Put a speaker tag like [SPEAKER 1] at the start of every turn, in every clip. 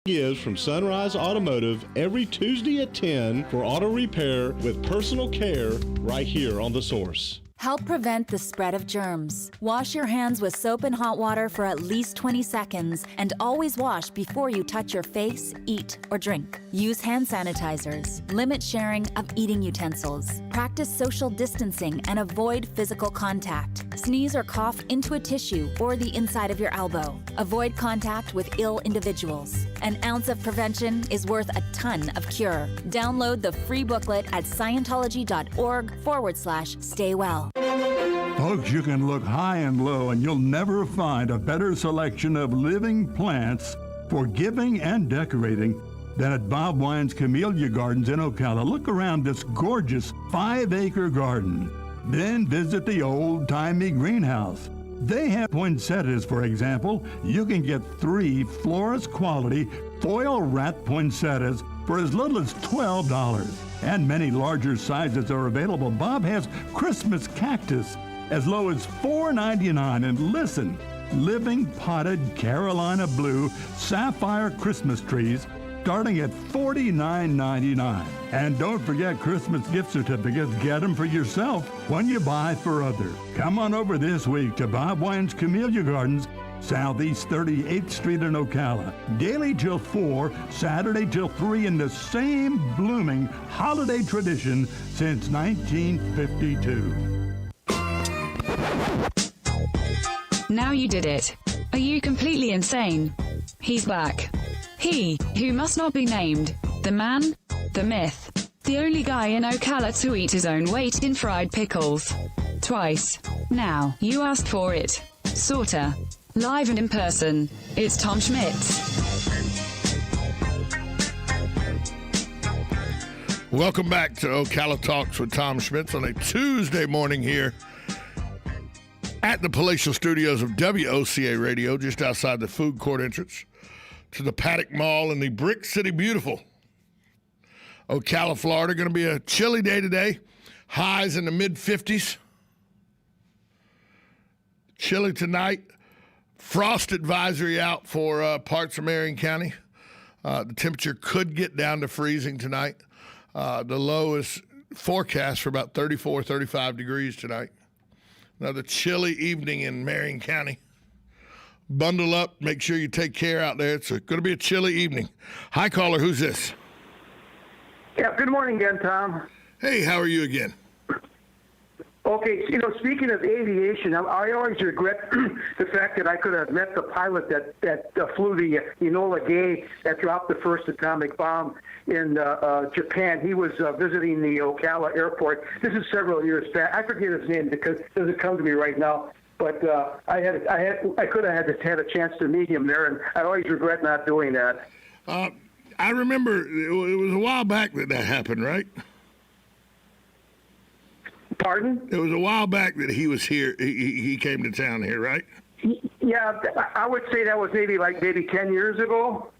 [SPEAKER 1] Is from Sunrise Automotive every Tuesday at 10 for auto repair with personal care right here on The Source.
[SPEAKER 2] Help prevent the spread of germs. Wash your hands with soap and hot water for at least 20 seconds and always wash before you touch your face, eat, or drink. Use hand sanitizers. Limit sharing of eating utensils. Practice social distancing and avoid physical contact. Sneeze or cough into a tissue or the inside of your elbow. Avoid contact with ill individuals. An ounce of prevention is worth a ton of cure. Download the free booklet at Scientology.org/stay well.
[SPEAKER 3] Folks, you can look high and low and you'll never find a better selection of living plants for giving and decorating than at Bob Wine's Camellia Gardens in Ocala. Look around this gorgeous 5-acre garden. Then visit the old-timey greenhouse. They have poinsettias, for example. You can get 3 florist-quality foil-wrapped poinsettias for as little as $12. And many larger sizes are available. Bob has Christmas cactus as low as $4.99. And listen, living potted Carolina blue sapphire Christmas trees starting at $49.99. And don't forget Christmas gift certificates. Get them for yourself when you buy for others. Come on over this week to Bob Wine's Camellia Gardens, Southeast 38th Street in Ocala. Daily till 4, Saturday till 3 in the same blooming holiday tradition since 1952.
[SPEAKER 4] Now you did it. Are you completely insane? He's back. He, who must not be named, the man, the myth, the only guy in Ocala to eat his own weight in fried pickles. Twice. Now, you asked for it. Sorta. Live and in person, it's Tom Schmitz.
[SPEAKER 5] Welcome back to Ocala Talks with Tom Schmitz on a Tuesday morning here at the palatial studios of WOCA Radio, just outside the food court entrance to the Paddock Mall in the Brick City Beautiful, Ocala, Florida. Going to be a chilly day today. Highs in the mid-50s. Chilly tonight. Frost advisory out for parts of Marion County. The temperature could get down to freezing tonight. The low is forecast for about 34, 35 degrees tonight. Another chilly evening in Marion County. Bundle up. Make sure you take care out there. It's going to be a chilly evening. Hi, caller. Who's this?
[SPEAKER 6] Yeah, good morning again, Tom.
[SPEAKER 5] Hey, how are you again?
[SPEAKER 6] Okay, speaking of aviation, I always regret the fact that I could have met the pilot that flew the Enola Gay that dropped the first atomic bomb in Japan. He was visiting the Ocala airport. This is several years back. I forget his name because it doesn't come to me right now. But I could have had a chance to meet him there, and I always regret not doing that.
[SPEAKER 5] I remember it was a while back that happened, right?
[SPEAKER 6] Pardon?
[SPEAKER 5] It was a while back that he was here. He came to town here, right?
[SPEAKER 6] Yeah, I would say that was maybe 10 years ago.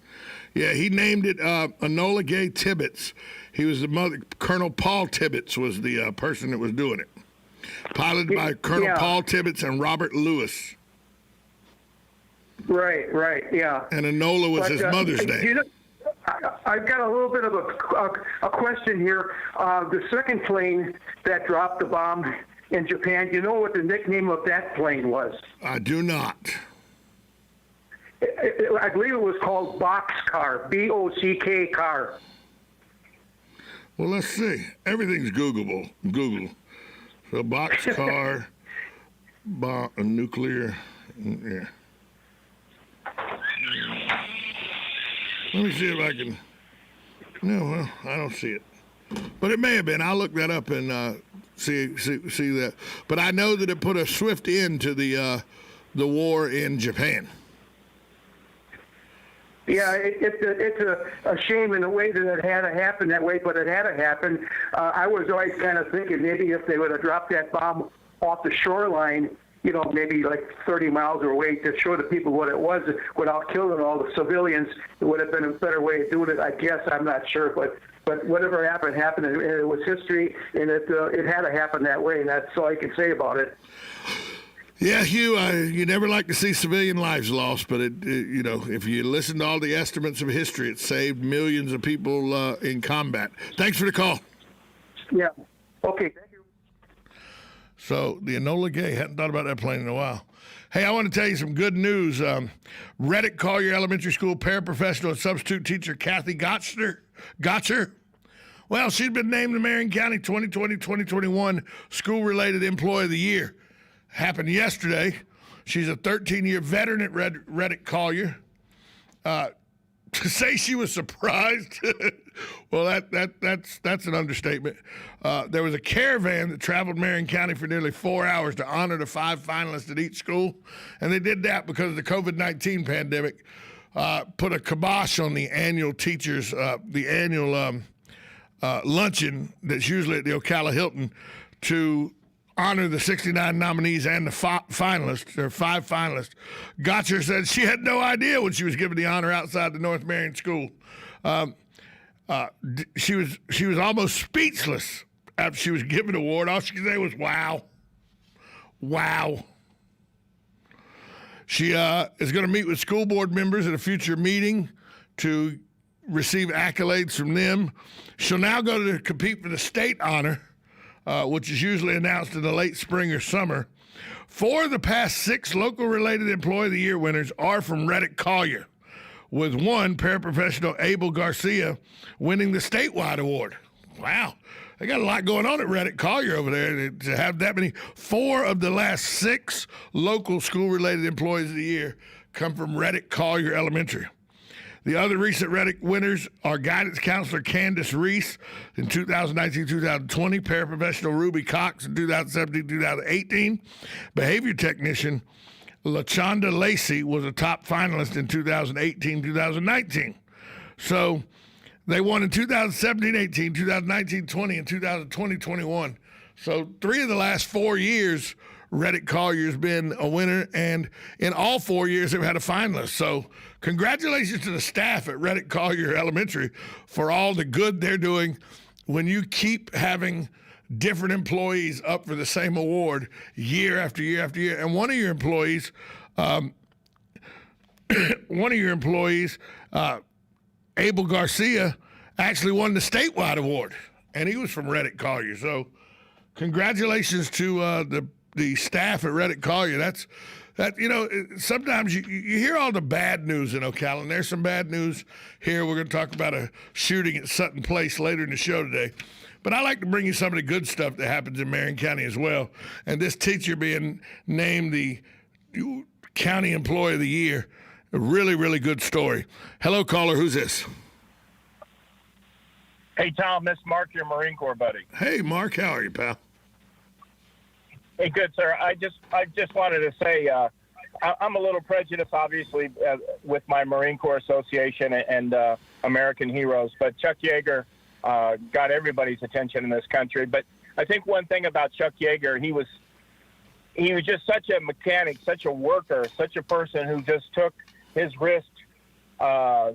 [SPEAKER 5] Yeah, he named it Enola Gay Tibbetts. He was the mother. Colonel Paul Tibbetts was the person that was doing it. Piloted by Colonel Paul Tibbetts and Robert Lewis.
[SPEAKER 6] Right, yeah.
[SPEAKER 5] And Enola was his mother's name.
[SPEAKER 6] I've got a little bit of a question here. The second plane that dropped the bomb in Japan, do you know what the nickname of that plane was?
[SPEAKER 5] I do not.
[SPEAKER 6] I believe it was called Boxcar, B-O-C-K car.
[SPEAKER 5] Well, let's see. Everything's Googleable. Google. So boxcar, nuclear, yeah. Let me see if I can. No, well, I don't see it. But it may have been. I'll look that up and see that. But I know that it put a swift end to the war in Japan.
[SPEAKER 6] Yeah, it's a shame in a way that it had to happen that way, but it had to happen. I was always kind of thinking maybe if they would have dropped that bomb off the shoreline, maybe 30 miles away to show the people what it was without killing all the civilians, it would have been a better way of doing it, I guess. I'm not sure, but whatever happened, and it was history, and it had to happen that way, and that's all I can say about it.
[SPEAKER 5] Yeah, you never like to see civilian lives lost, but if you listen to all the estimates of history, it saved millions of people in combat. Thanks for the call.
[SPEAKER 6] Yeah. Okay. Thank you.
[SPEAKER 5] So the Enola Gay, hadn't thought about that plane in a while. Hey, I want to tell you some good news. Reddick Collier Elementary School paraprofessional and substitute teacher Kathy Gotcher. Well, she's been named the Marion County 2020-2021 School-Related Employee of the Year. Happened yesterday. She's a 13-year veteran at Reddick Collier. To say she was surprised, well, that's an understatement. There was a caravan that traveled Marion County for nearly 4 hours to honor the 5 finalists at each school, and they did that because of the COVID-19 pandemic. Put a kibosh on the annual teachers, luncheon that's usually at the Ocala Hilton to honor the 69 nominees and the 5 finalists. Gotcher said she had no idea when she was given the honor outside the North Marion School. She was almost speechless after she was given the award. All she could say was, wow. Wow. She is going to meet with school board members at a future meeting to receive accolades from them. She'll now go to compete for the state honor, which is usually announced in the late spring or summer. 4 of the past 6 local-related Employee of the Year winners are from Reddick Collier, with one paraprofessional, Abel Garcia, winning the statewide award. Wow. They got a lot going on at Reddick Collier over there to have that many. 4 of the last 6 local school-related Employees of the Year come from Reddick Collier Elementary. The other recent Reddick winners are guidance counselor Candace Reese in 2019-2020, paraprofessional Ruby Cox in 2017-2018, behavior technician LaChonda Lacey was a top finalist in 2018-2019. So they won in 2017-18, 2019-20, and 2020-21. So 3 of the last 4 years, Reddick Collier's been a winner, and in all 4 years they've had a finalist. So congratulations to the staff at Reddick Collier Elementary for all the good they're doing when you keep having different employees up for the same award year after year after year. And one of your employees, Abel Garcia, actually won the statewide award, and he was from Reddick Collier. So congratulations to the staff at Reddick Collier. Sometimes you hear all the bad news in Ocala, and there's some bad news here. We're going to talk about a shooting at Sutton Place later in the show today. But I like to bring you some of the good stuff that happens in Marion County as well. And this teacher being named the County Employee of the Year, a really, really good story. Hello, caller. Who's this?
[SPEAKER 7] Hey, Tom, this is Mark, your Marine Corps buddy.
[SPEAKER 5] Hey, Mark. How are you, pal?
[SPEAKER 7] Hey, good, sir. I just wanted to say I'm a little prejudiced, obviously, with my Marine Corps Association and American Heroes, but Chuck Yeager got everybody's attention in this country. But I think one thing about Chuck Yeager, he was just such a mechanic, such a worker, such a person who just took his risk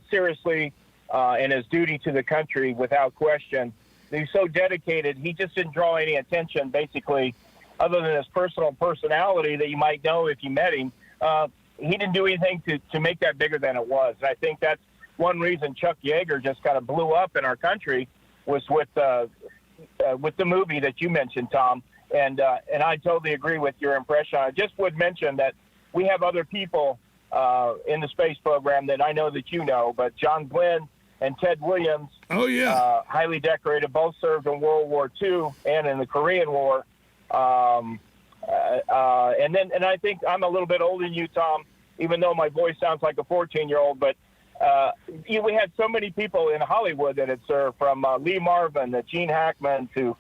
[SPEAKER 7] seriously and his duty to the country without question. He's so dedicated. He just didn't draw any attention, basically, other than his personal personality that you might know if you met him. He didn't do anything to make that bigger than it was. And I think that's one reason Chuck Yeager just kind of blew up in our country was with the movie that you mentioned, Tom. And I totally agree with your impression. I just would mention that we have other people in the space program that I know that you know, but John Glenn and Ted Williams, highly decorated, both served in World War II and in the Korean War. And I think I'm a little bit older than you, Tom, even though my voice sounds like a 14-year-old, but we had so many people in Hollywood that had served, from Lee Marvin to Gene Hackman to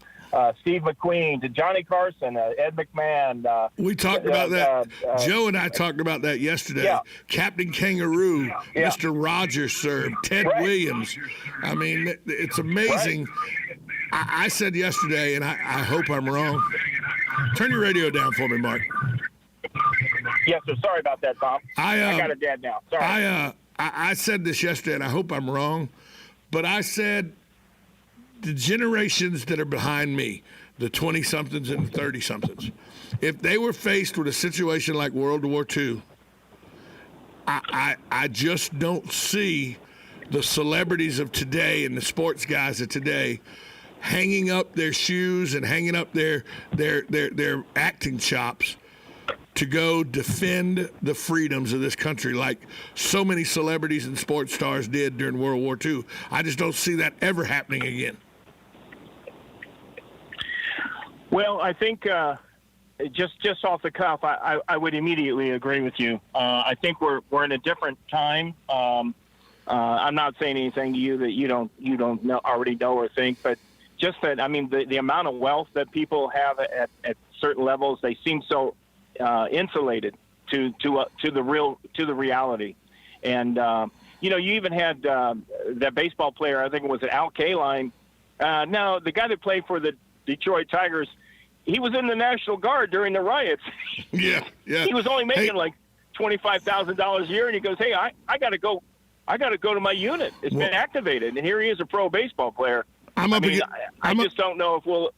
[SPEAKER 7] Steve McQueen to Johnny Carson, Ed McMahon.
[SPEAKER 5] We talked about that. Joe and I talked about that yesterday. Yeah. Captain Kangaroo, yeah. Mr. Rogers served, Ted Williams. I mean, it's amazing. Right. I said yesterday, and I hope I'm wrong. Turn your radio down for me, Mark.
[SPEAKER 7] Yes, sir. Sorry about that, Tom. I got it dead now. Sorry.
[SPEAKER 5] I said this yesterday, and I hope I'm wrong, but I said the generations that are behind me, the 20-somethings and the 30-somethings. If they were faced with a situation like World War II, I just don't see the celebrities of today and the sports guys of today hanging up their shoes and hanging up their acting chops to go defend the freedoms of this country like so many celebrities and sports stars did during World War II. I just don't see that ever happening again.
[SPEAKER 7] Well, I think just off the cuff, I would immediately agree with you. I think we're in a different time. I'm not saying anything to you that you don't know, already know or think, but just that, I mean, the amount of wealth that people have at certain levels, they seem so insulated to the reality. And you even had that baseball player, I think it was Al Kaline. No, the guy that played for the Detroit Tigers, he was in the National Guard during the riots.
[SPEAKER 5] Yeah.
[SPEAKER 7] He was only making like $25,000 a year, and he goes, "Hey, I got to go to my unit. It's been activated." And here he is, a pro baseball player. I just don't know if we'll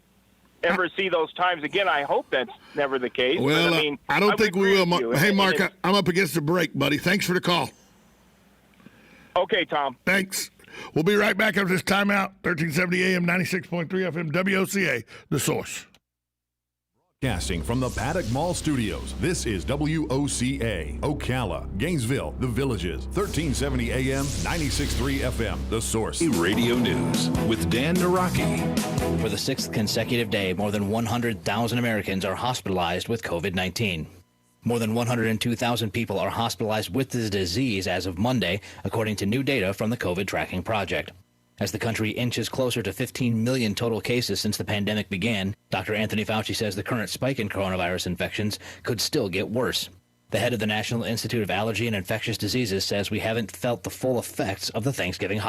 [SPEAKER 7] ever see those times again. I hope that's never the case.
[SPEAKER 5] Well,
[SPEAKER 7] but,
[SPEAKER 5] I don't think we will. Hey, Mark, I'm up against the break, buddy. Thanks for the call.
[SPEAKER 7] Okay, Tom.
[SPEAKER 5] Thanks. We'll be right back after this timeout. 1370 AM, 96.3 FM, WOCA, The Source.
[SPEAKER 8] Broadcasting from the Paddock Mall Studios, this is WOCA, Ocala, Gainesville, The Villages, 1370 AM, 96.3 FM, The Source.
[SPEAKER 9] Radio News with Dan Naraki.
[SPEAKER 10] For the sixth consecutive day, more than 100,000 Americans are hospitalized with COVID-19. More than 102,000 people are hospitalized with the disease as of Monday, according to new data from the COVID Tracking Project. As the country inches closer to 15 million total cases since the pandemic began, Dr. Anthony Fauci says the current spike in coronavirus infections could still get worse. The head of the National Institute of Allergy and Infectious Diseases says we haven't felt the full effects of the Thanksgiving holiday.